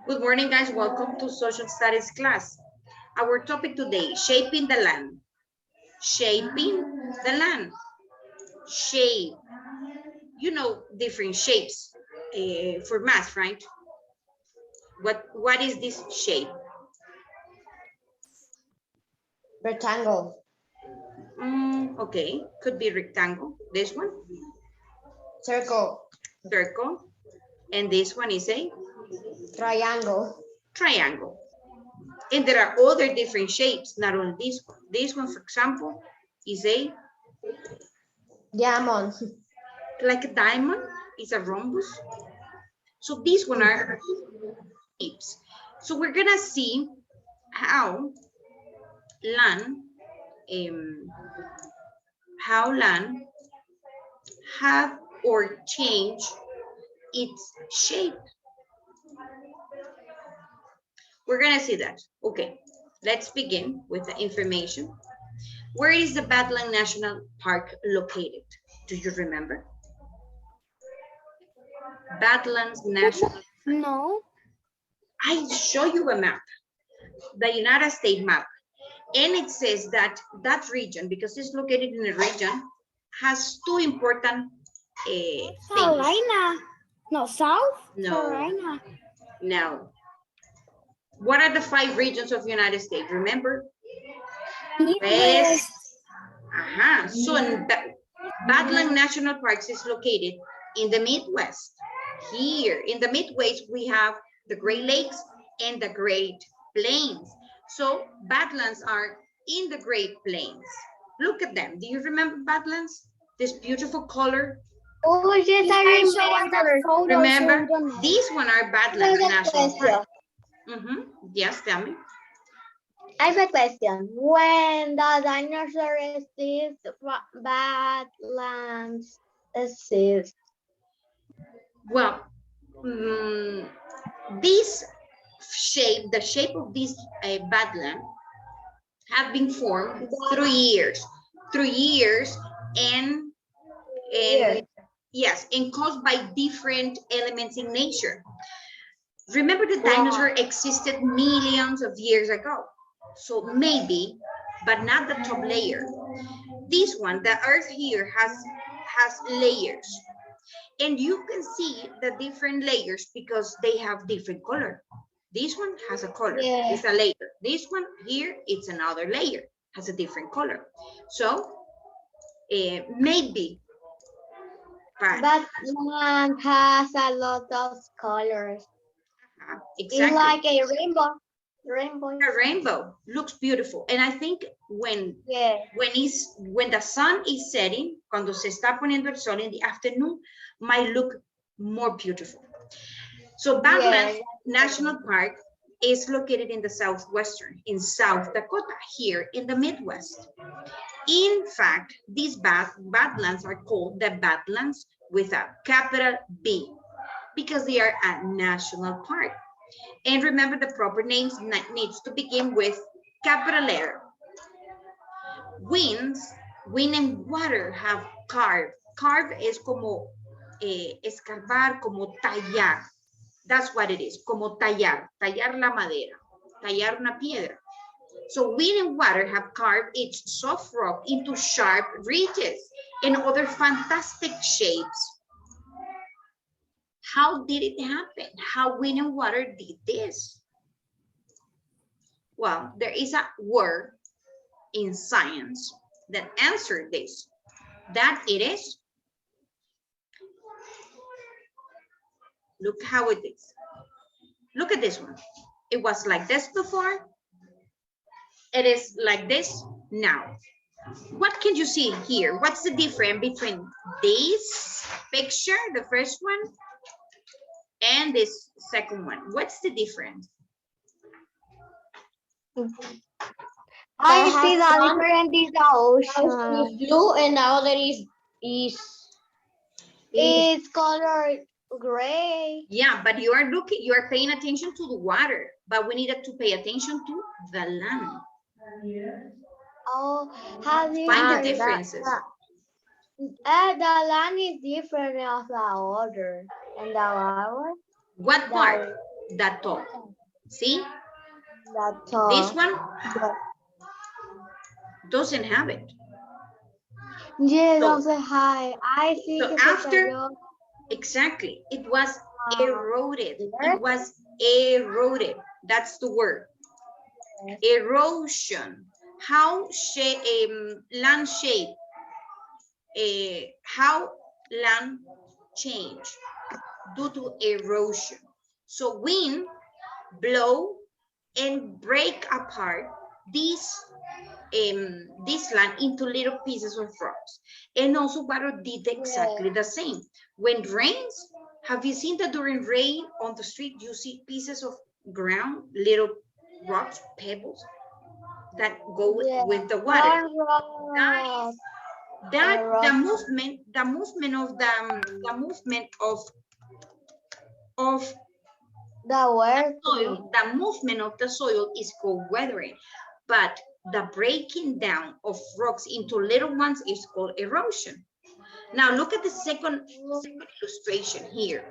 Good morning, guys. Welcome to Social Studies class. Our topic today, shaping the land. Shaping the land. Shape. You know different shapes for math, right? What is this shape? Rectangle. Okay, could be rectangle. This one, Circle. circle. And this one is a Triangle. triangle. And there are other different shapes, not only this one. This one, for example, is a Diamond. like a diamond, is a rhombus. So these one are shapes. So we're gonna see how land, land have or change its shape. We're gonna see that. Okay, let's begin with the information. Where is the Badlands National Park located? Do you remember? Badlands National. No. I show you a map, the United States map, and it says that that region, because it's located in a region, has two important things. Carolina. No, South No. Carolina. No. What are the 5 regions of the United States? Remember? Midwest. So in Badlands National Parks is located in the Midwest. Here in the Midwest, we have the Great Lakes and the Great Plains. So Badlands are in the Great Plains. Look at them. Do you remember Badlands? This beautiful color. Oh, yes, I remember. Remember, these one are Badlands National Park. Yes, tell me. I have a question. When the dinosaurs exist, Badlands exist. Well, this shape, the shape of this badland have been formed through years, and yes, and caused by different elements in nature. Remember, the dinosaur existed millions of years ago, so maybe, but not the top layer. This one, the earth here has layers, and you can see the different layers because they have different color. This one has a color, it's a layer. This one here, it's another layer, has a different color. So maybe. Badlands has a lot of colors. Exactly. It's like a rainbow. A rainbow looks beautiful, and I think when the sun is setting, cuando se está poniendo el sol in the afternoon, might look more beautiful. So Badlands National Park is located in the southwestern, in South Dakota, here in the Midwest. In fact, these Badlands are called the Badlands with a capital B because they are a national park. And remember, the proper names needs to begin with capital letter. Wind and water have carve. Carve es como escarbar, como tallar. That's what it is, como tallar la madera, tallar una piedra. So wind and water have carved each soft rock into sharp ridges and other fantastic shapes. How did it happen? How wind and water did this? Well, there is a word in science that answered this. That it is, look how it is. Look at this one. It was like this before. It is like this now. What can you see here? What's the difference between this picture, the first one, and this second one? What's the difference? I see the difference in the ocean. Is blue and the other It's color gray. Yeah, but you are paying attention to the water, but we needed to pay attention to the land. Oh, how do you Find the differences. The land is different of the water. And the water? What part? that tall. See? That's all. This one doesn't have it. Yeah, So- don't say hi. I see. So after, exactly, it was eroded. It was eroded. That's the word. Erosion. How land shape? How land change due to erosion. So wind blow and break apart this land into little pieces of rocks. And also water did exactly the same. When rains, have you seen that during rain on the street, you see pieces of ground, little rocks, pebbles that go with the water? That the movement of the movement of the soil is called weathering, but the breaking down of rocks into little ones is called erosion. Now look at the second illustration here.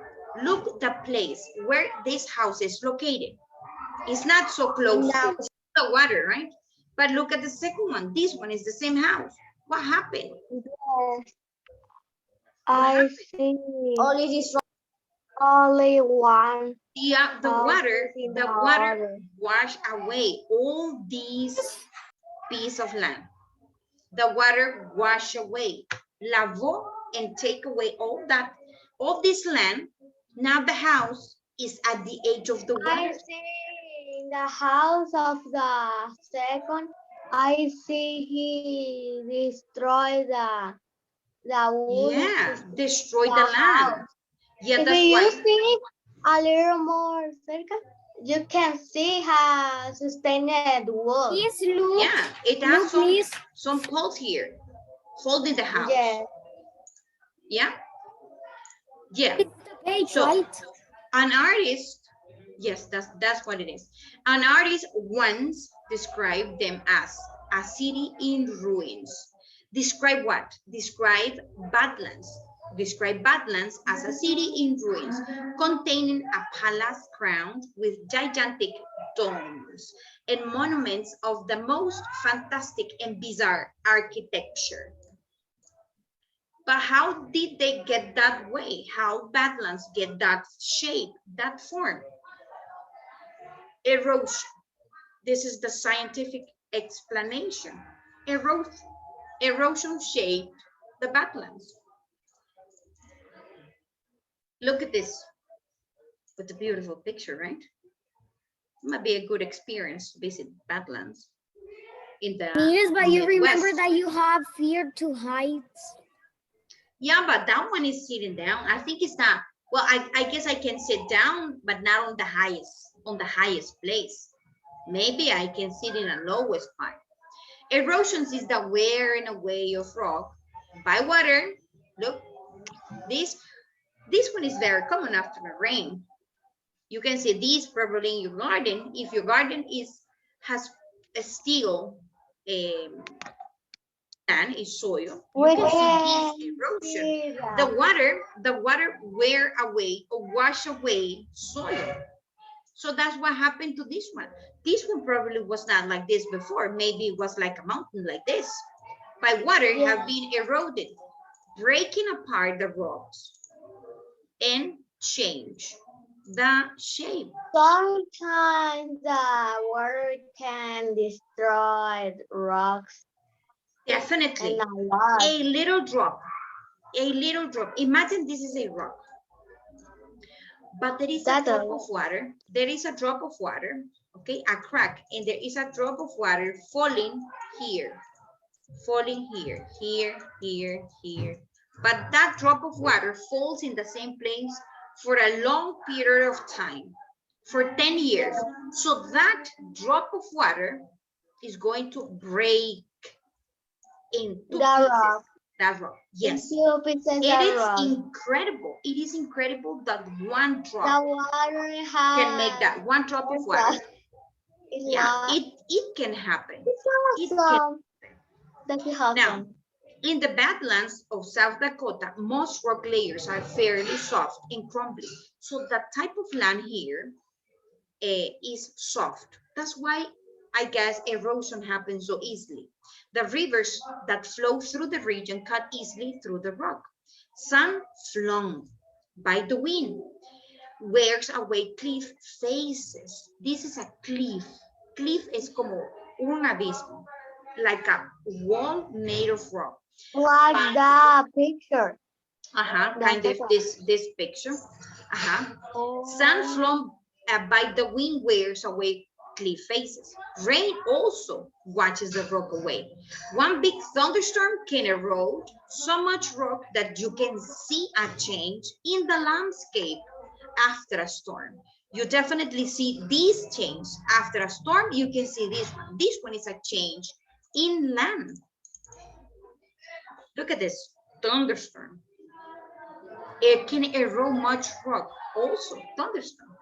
Look the place where this house is located. It's not so close to the water, right? But look at the second one. This one is the same house. What happened? I see. Only one. Yeah, the water wash away all these pieces of land. The water wash away, lavó, and take away all this land. Now the house is at the edge of the water. I see in the house of the second. I see he destroyed the wood. Yeah, destroy the land. House. Yeah, If that's you why. see a little more cerca, you can see how sustained wood. Yes, look. Yeah, it has some poles here holding the house. Yeah. Yeah. Yeah. It's the page, So, right? an artist, yes, that's what it is. An artist once described them as a city in ruins. Describe what? Describe Badlands. Describe Badlands as a city in ruins, containing a palace crowned with gigantic domes and monuments of the most fantastic and bizarre architecture. But how did they get that way? How Badlands get that shape, that form? Erosion. This is the scientific explanation. Erosion shaped the Badlands. Look at this. What a beautiful picture, right? It might be a good experience to visit Badlands. Yes, but you remember that you have fear to heights. Yeah, but that one is sitting down. I think it's not. Well, I guess I can sit down, but not on the highest place. Maybe I can sit in the lowest part. Erosions is the wearing away of rock by water. Look, this one is very common after the rain. You can see these probably in your garden. If your garden has a steel land, is soil, you can see this erosion. The water wear away or wash away soil. So that's what happened to this one. This one probably was not like this before. Maybe it was like a mountain like this. By water have been eroded, breaking apart the rocks and change the shape. Sometimes the water can destroy rocks. Definitely. A little drop. Imagine this is a rock. But there is a drop of water. There is a drop of water, okay, a crack, and there is a drop of water falling here. Here. But that drop of water falls in the same place for a long period of time, for 10 years. So that drop of water is going to break into pieces. That rock, yes. It is incredible. It is incredible that one drop can make that. One drop of water. Yeah, it can happen. Now, in the Badlands of South Dakota, most rock layers are fairly soft and crumbly. So that type of land here is soft. That's why I guess erosion happens so easily. The rivers that flow through the region cut easily through the rock. Sand flung by the wind wears away cliff faces. This is a cliff. Cliff es como un abismo, like a wall made of rock. Like the picture. Kind of this picture. Sand flung by the wind wears away cliff faces. Rain also washes the rock away. One big thunderstorm can erode so much rock that you can see a change in the landscape after a storm. You definitely see this change after a storm. You can see this one. This one is a change in land. Look at this thunderstorm. It can erode much rock, also thunderstorm.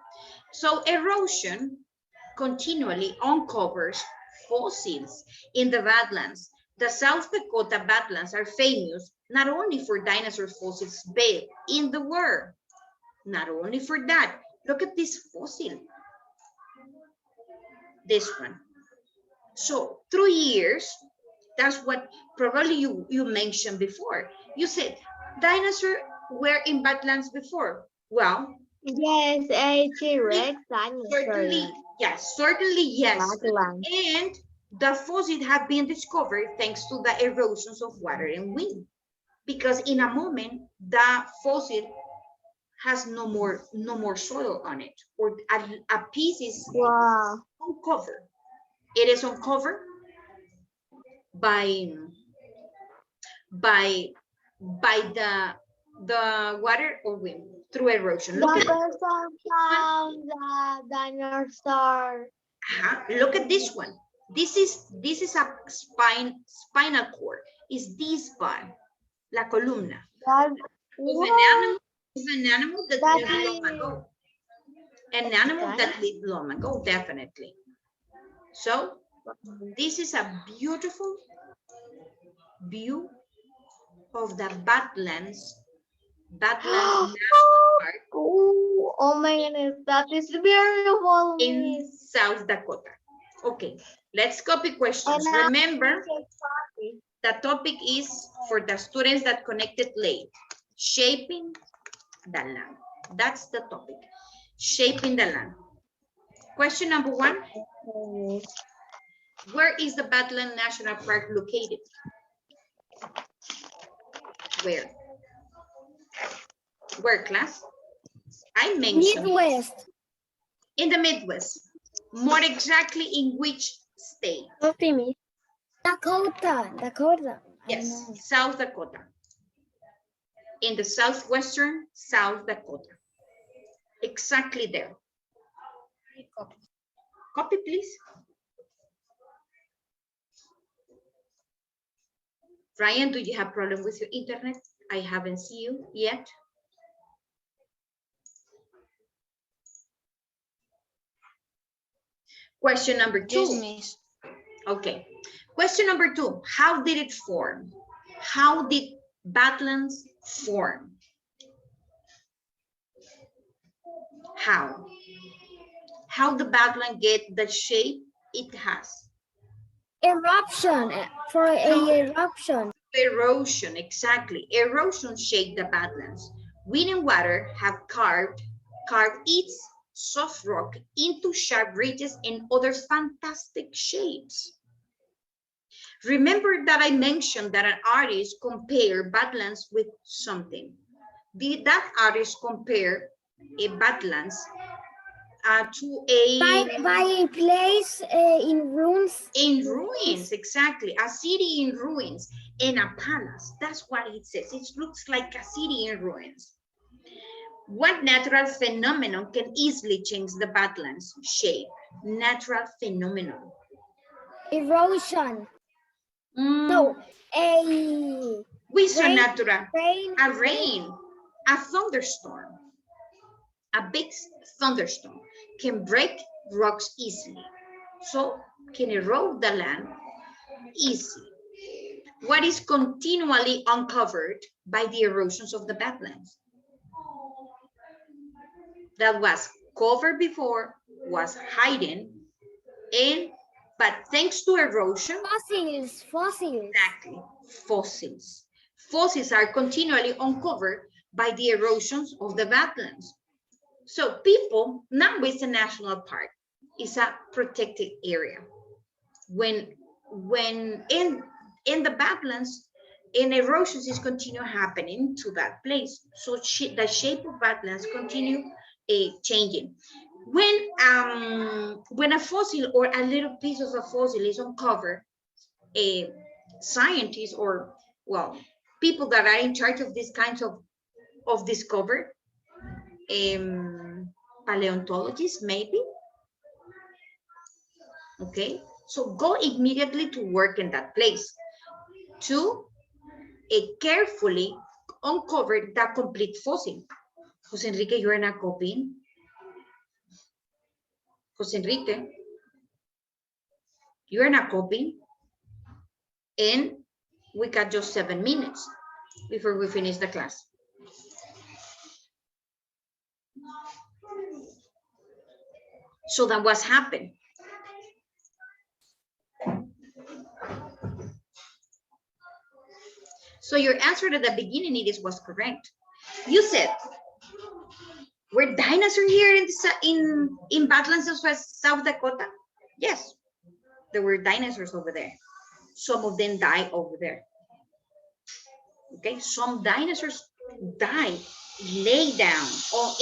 So erosion continually uncovers fossils in the Badlands. The South Dakota Badlands are famous not only for dinosaur fossils but in the world. Not only for that, look at this fossil. This one. So through years, that's what probably you mentioned before. You said dinosaurs were in Badlands before. Well, yes, a T-Rex certainly yes. Badlands. And the fossils have been discovered thanks to the erosions of water and wind. Because in a moment, the fossil has no more soil on it, or a piece is uncovered. It is uncovered by the water or wind through erosion. Look The at person found the dinosaur. Look at this one. This is a spinal cord. Is this part, la columna of an animal that lived long ago. An animal that lived long ago, definitely. So this is a beautiful view of the Badlands National Park. Oh my goodness, that is beautiful. In South Dakota. Okay, let's copy questions. Remember, the topic is for the students that connected late. Shaping the land. That's the topic. Shaping the land. Question number 1. Where is the Badlands National Park located? Where? Where, class? I mentioned Midwest. In the Midwest. More exactly in which state? Dakota. Yes, South Dakota. In the southwestern South Dakota. Exactly there. Copy, please. Ryan, do you have problem with your internet? I haven't seen you yet. Question number 2. Yes, miss. Okay. Question number 2. How did it form? How did Badlands form? How? How the Badlands get the shape it has? Eruption. For an eruption. Erosion, exactly. Erosion shaped the Badlands. Wind and water have carved its soft rock into sharp ridges and other fantastic shapes. Remember that I mentioned that an artist compared Badlands with something. Did that artist compare a Badlands to a... By a place in ruins. In ruins, exactly. A city in ruins and a palace. That's what it says. It looks like a city in ruins. What natural phenomenon can easily change the Badlands shape? Natural phenomenon. Erosion. No, a rain, natural. Rain. A rain. A thunderstorm. A big thunderstorm can break rocks easily. So can erode the land easily. What is continually uncovered by the erosions of the Badlands? That was covered before, was hiding in, but thanks to erosion. Fossils. Exactly, fossils. Fossils are continually uncovered by the erosions of the Badlands. So people, now it's a national park, it's a protected area. When in the Badlands, and erosions is continue happening to that place. So the shape of Badlands continue changing. When a fossil or a little piece of a fossil is uncovered, scientists or, well, people that are in charge of these kinds of discover, paleontologists maybe, okay, so go immediately to work in that place to carefully uncover that complete fossil. Jose Enrique, you're not copying. Jose Enrique, you're not copying. And we got just 7 minutes before we finish the class. So that was happened. So your answer at the beginning, it was correct. You said, were dinosaurs here in Badlands of South Dakota? Yes, there were dinosaurs over there. Some of them died over there. Okay, some dinosaurs died, lay down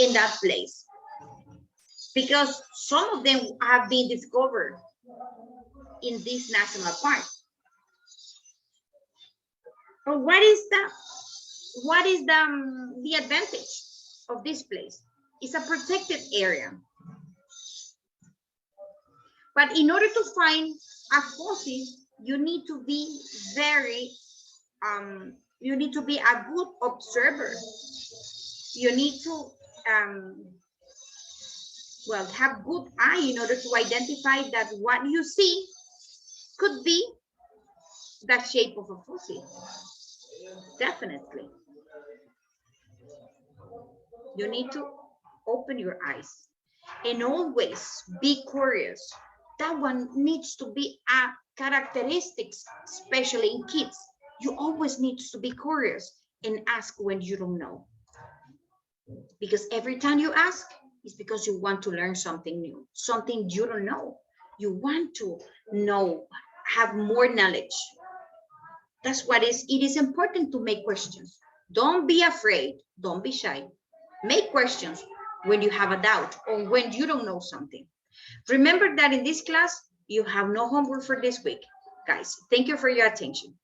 in that place, because some of them have been discovered in this national park. But what is the advantage of this place? It's a protected area. But in order to find a fossil, you need to be you need to be a good observer. You need to well, have good eye in order to identify that what you see could be the shape of a fossil. Definitely. You need to open your eyes and always be curious. That one needs to be a characteristic, especially in kids. You always need to be curious and ask when you don't know. Because every time you ask, it's because you want to learn something new, something you don't know. You want to know, have more knowledge. That's what it is important to make questions. Don't be afraid, don't be shy. Make questions when you have a doubt or when you don't know something. Remember that in this class, you have no homework for this week. Guys, thank you for your attention.